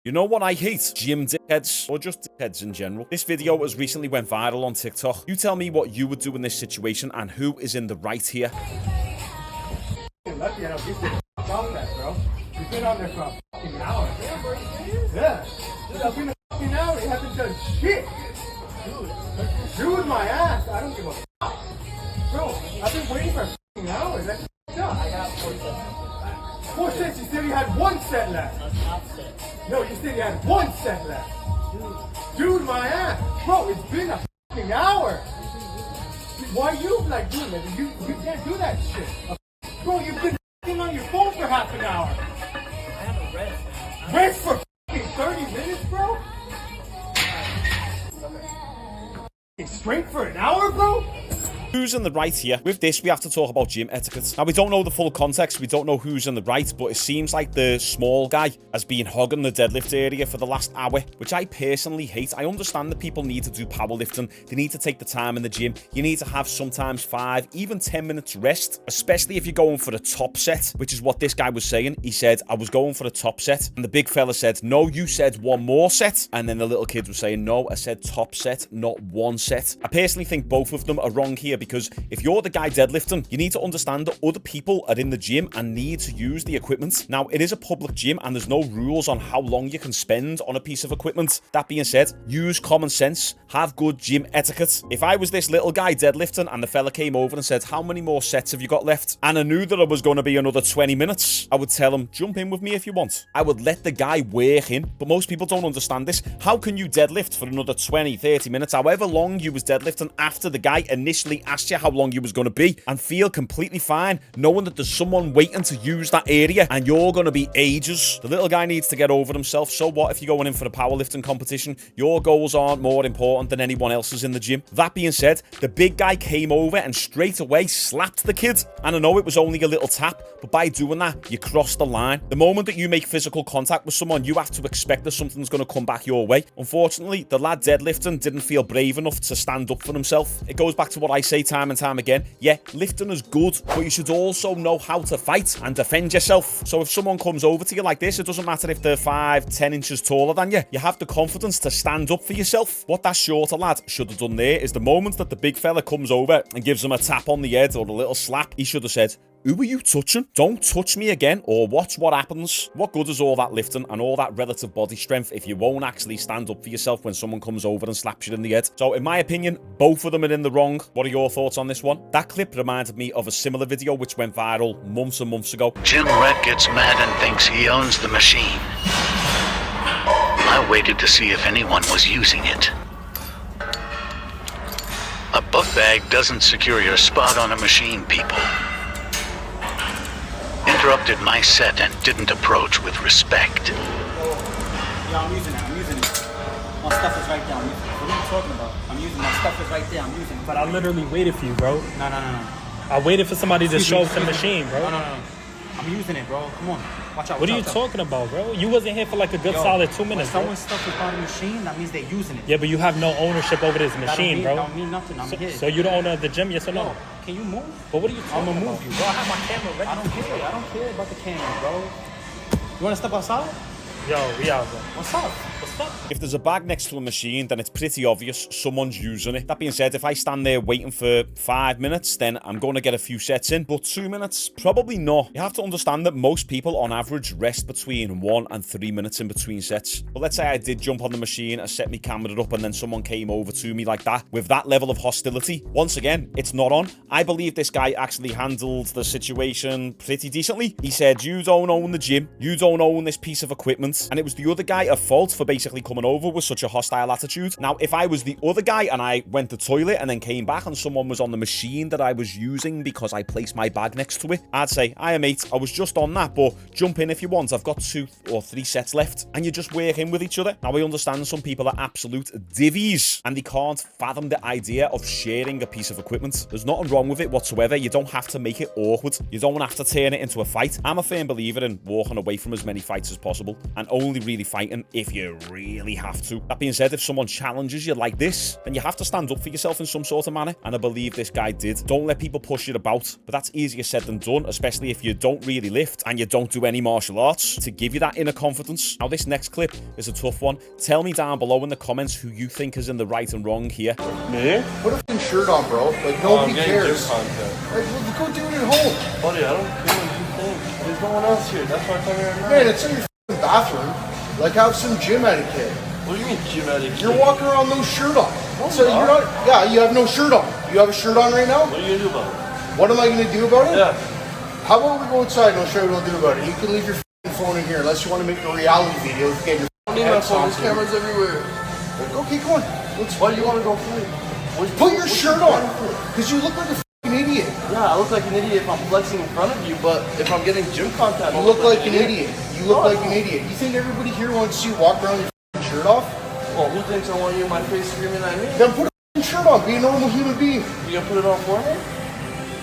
You know what I hate? Gym dickheads, or just dickheads in general. This video has recently went viral on TikTok. You tell me what you would do in this situation and who is in the right here. Lucky I don't get this about that, bro. You've been on there for a fucking hour. Yeah. It's been a fucking hour. You haven't done shit. Dude, my ass. I don't give a fuck. Bro, I've been waiting for a fucking hour. That's up. I got 4 sets. 4 sets? You said you had 1 set left. That's not set. No, you said you had 1 set left. Dude, my ass. Bro, it's been a fucking hour. Why are you like doing that? You can't do that shit. Bro, you've been f***ing on your phone for half an hour. I have a rest. Rest for f***ing 30 minutes, bro? Straight for an hour, bro? Who's in the right here? With this, we have to talk about gym etiquette. Now, we don't know the full context. We don't know who's in the right, but it seems like the small guy has been hogging the deadlift area for the last hour, which I personally hate. I understand that people need to do powerlifting. They need to take the time in the gym. You need to have sometimes 5, even 10 minutes rest, especially if you're going for a top set, which is what this guy was saying. He said, I was going for a top set. And the big fella said, no, you said 1 more set. And then the little kids were saying, no, I said top set, not 1 set. I personally think both of them are wrong here, because if you're the guy deadlifting, you need to understand that other people are in the gym and need to use the equipment. Now, it is a public gym and there's no rules on how long you can spend on a piece of equipment. That being said, use common sense, have good gym etiquette. If I was this little guy deadlifting and the fella came over and said, how many more sets have you got left? And I knew that it was going to be another 20 minutes, I would tell him, jump in with me if you want. I would let the guy work in, but most people don't understand this. How can you deadlift for another 20, 30 minutes, however long you was deadlifting after the guy initially asked you how long you was going to be, and feel completely fine knowing that there's someone waiting to use that area and you're going to be ages? The little guy needs to get over himself. So what if you're going in for a powerlifting competition? Your goals aren't more important than anyone else's in the gym. That being said, the big guy came over and straight away slapped the kid. And I know it was only a little tap, but by doing that, you crossed the line. The moment that you make physical contact with someone, you have to expect that something's going to come back your way. Unfortunately, the lad deadlifting didn't feel brave enough to stand up for himself. It goes back to what I say time and time again. Yeah, lifting is good, but you should also know how to fight and defend yourself. So if someone comes over to you like this, it doesn't matter if they're 5, 10 inches taller than you. You have the confidence to stand up for yourself. What that shorter lad should have done there is the moment that the big fella comes over and gives him a tap on the head or a little slap, he should have said, who are you touching? Don't touch me again, or watch what happens. What good is all that lifting and all that relative body strength if you won't actually stand up for yourself when someone comes over and slaps you in the head? So in my opinion, both of them are in the wrong. What are your thoughts on this one? That clip reminded me of a similar video which went viral months and months ago. Jim Rat gets mad and thinks he owns the machine. I waited to see if anyone was using it. A book bag doesn't secure your spot on a machine, people. Interrupted my set and didn't approach with respect. Yeah, I'm using it. My stuff is right there. I'm using it. What are you talking about? I'm using it. My stuff is right there. I'm using it. But I literally waited for you, bro. No. I waited for somebody to show up the machine, bro. No. I'm using it, bro. Come on. Watch out. What are you talking about, bro? You wasn't here for like a good solid 2 minutes, when bro. someone's stuff is on the machine, that means they're using it. Yeah, but you have no ownership over this machine, That bro. don't mean nothing. I'm here. So you the owner of the gym, yes or no? No. Can you move? But what are you I'm talking gonna about? move you, bro. I have my camera ready. I don't care about the camera, bro. You wanna step outside? Yo, we out, bro. What's up? If there's a bag next to a machine, then it's pretty obvious someone's using it. That being said, if I stand there waiting for 5 minutes, then I'm going to get a few sets in. But 2 minutes, probably not. You have to understand that most people on average rest between 1 and 3 minutes in between sets. But let's say I did jump on the machine, I set my camera up, and then someone came over to me like that with that level of hostility. Once again, it's not on. I believe this guy actually handled the situation pretty decently. He said, you don't own the gym, you don't own this piece of equipment, and it was the other guy at fault for basically coming over with such a hostile attitude. Now, if I was the other guy and I went to the toilet and then came back and someone was on the machine that I was using because I placed my bag next to it, I'd say, hiya mate, I was just on that, but jump in if you want. I've got 2 or 3 sets left. And you just work in with each other. Now, I understand some people are absolute divvies and they can't fathom the idea of sharing a piece of equipment. There's nothing wrong with it whatsoever. You don't have to make it awkward. You don't have to turn it into a fight. I'm a firm believer in walking away from as many fights as possible and only really fighting if you really have to. That being said, if someone challenges you like this, then you have to stand up for yourself in some sort of manner, and I believe this guy did. Don't let people push you about, but that's easier said than done, especially if you don't really lift and you don't do any martial arts to give you that inner confidence. Now, this next clip is a tough one. Tell me down below in the comments who you think is in the right and wrong here. Me? Put a f***ing shirt on, bro. Like, nobody cares. Like, go do it at home. Buddy, I don't care what you think. There's no one else here. That's why I come here at night. Man, it's in your f***ing bathroom. Like, have some gym etiquette. What do you mean gym etiquette? You're walking around no shirt on. No, So I'm you're not. not. Yeah, you have no shirt on. You have a shirt on right now? What are you gonna do about it? What am I gonna do about it? Yeah. How about we go outside and I'll show you what I'll do about it. You can leave your f***ing phone in here unless you want to make a reality video. You get your I don't need my phone. There's cameras everywhere. Okay, come on. Why do you want to go free? Put your shirt on. Because you look like a f***ing idiot. Yeah, I look like an idiot if I'm flexing in front of you, but if I'm getting gym contact, You look like an idiot. You look like an idiot. You think everybody here wants to see you walk around with your f***ing shirt off? Well, who thinks I want you in my face screaming at me? Then put a f***ing shirt on. Be a normal human being. You gonna put it on for me?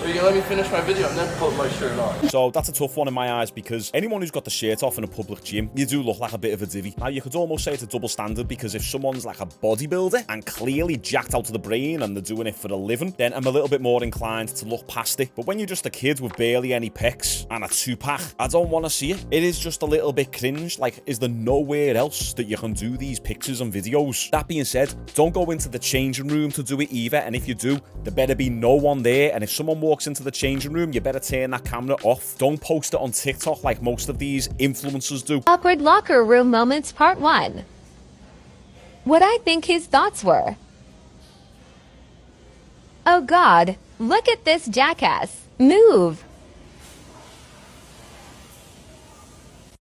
Or you gonna let me finish my video and then put my shirt on? So that's a tough one in my eyes, because anyone who's got the shirt off in a public gym, you do look like a bit of a divvy. Now, you could almost say it's a double standard, because if someone's like a bodybuilder and clearly jacked out of the brain and they're doing it for a living, then I'm a little bit more inclined to look past it. But when you're just a kid with barely any pecs and a two-pack, I don't want to see it. It is just a little bit cringe. Like, is there nowhere else that you can do these pictures and videos? That being said, don't go into the changing room to do it either, and if you do, there better be no one there, and if someone walks into the changing room, you better turn that camera off. Don't post it on TikTok like most of these influencers do. Awkward locker room moments part 1. What I think his thoughts were. Oh God, look at this jackass. Move.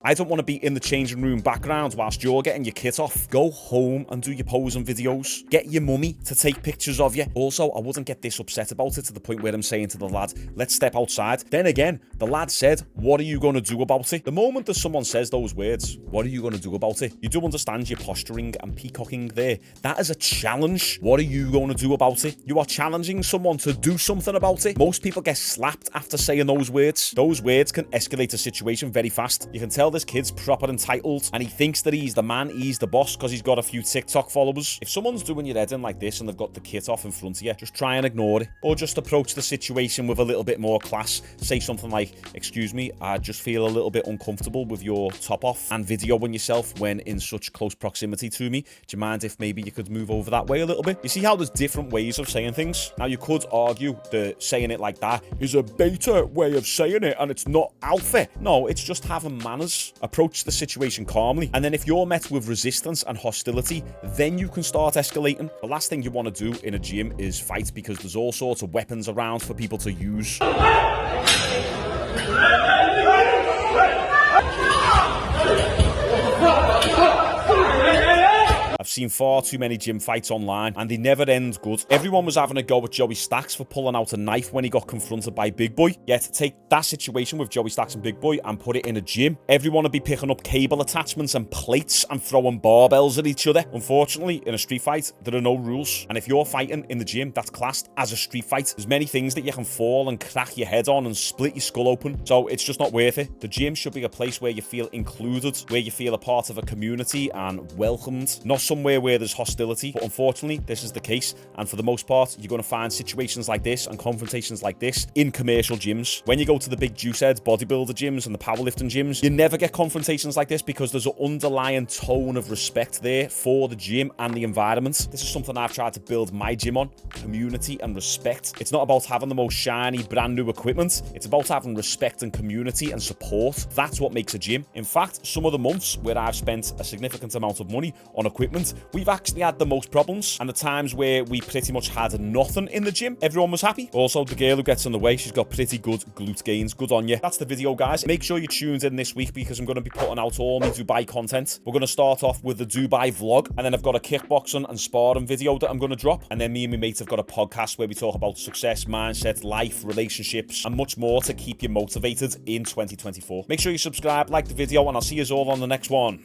I don't want to be in the changing room background whilst you're getting your kit off. Go home and do your posing videos. Get your mummy to take pictures of you. Also, I wouldn't get this upset about it to the point where I'm saying to the lad, let's step outside. Then again, the lad said, what are you going to do about it? The moment that someone says those words, what are you going to do about it? You do understand your posturing and peacocking there. That is a challenge. What are you going to do about it? You are challenging someone to do something about it. Most people get slapped after saying those words. Those words can escalate a situation very fast. You can tell this kid's proper entitled and he thinks that he's the man, he's the boss because he's got a few TikTok followers. If someone's doing your head in like this and they've got the kit off in front of you, just try and ignore it, or just approach the situation with a little bit more class. Say something like, excuse me, I just feel a little bit uncomfortable with your top off and videoing yourself when in such close proximity to me. Do you mind if maybe you could move over that way a little bit? You see how there's different ways of saying things? Now, you could argue that saying it like that is a beta way of saying it and it's not alpha. No, it's just having manners. Approach the situation calmly, and then if you're met with resistance and hostility, then you can start escalating. The last thing you want to do in a gym is fight, because there's all sorts of weapons around for people to use. I've seen far too many gym fights online, and they never end good. Everyone was having a go at Joey Stacks for pulling out a knife when he got confronted by Big Boy. Yet, take that situation with Joey Stacks and Big Boy and put it in a gym. Everyone would be picking up cable attachments and plates and throwing barbells at each other. Unfortunately, in a street fight, there are no rules. And if you're fighting in the gym, that's classed as a street fight. There's many things that you can fall and crack your head on and split your skull open. So it's just not worth it. The gym should be a place where you feel included, where you feel a part of a community and welcomed. Not somewhere where there's hostility, but unfortunately this is the case, and for the most part you're going to find situations like this and confrontations like this in commercial gyms. When you go to the big juice head bodybuilder gyms and the powerlifting gyms, you never get confrontations like this, because there's an underlying tone of respect there for the gym and the environment. This is something I've tried to build my gym on: community and respect. It's not about having the most shiny brand new equipment, it's about having respect and community and support. That's what makes a gym. In fact, some of the months where I've spent a significant amount of money on equipment, we've actually had the most problems, and the times where we pretty much had nothing in the gym, everyone was happy. Also, the girl who gets in the way, she's got pretty good glute gains. Good on you. That's the video, guys. Make sure you tuned in this week, because I'm going to be putting out all my Dubai content. We're going to start off with the Dubai vlog, and then I've got a kickboxing and sparring video that I'm going to drop, and then me and my mates have got a podcast where we talk about success, mindset, life, relationships, and much more to keep you motivated in 2024. Make sure you subscribe, like the video, and I'll see you all on the next one.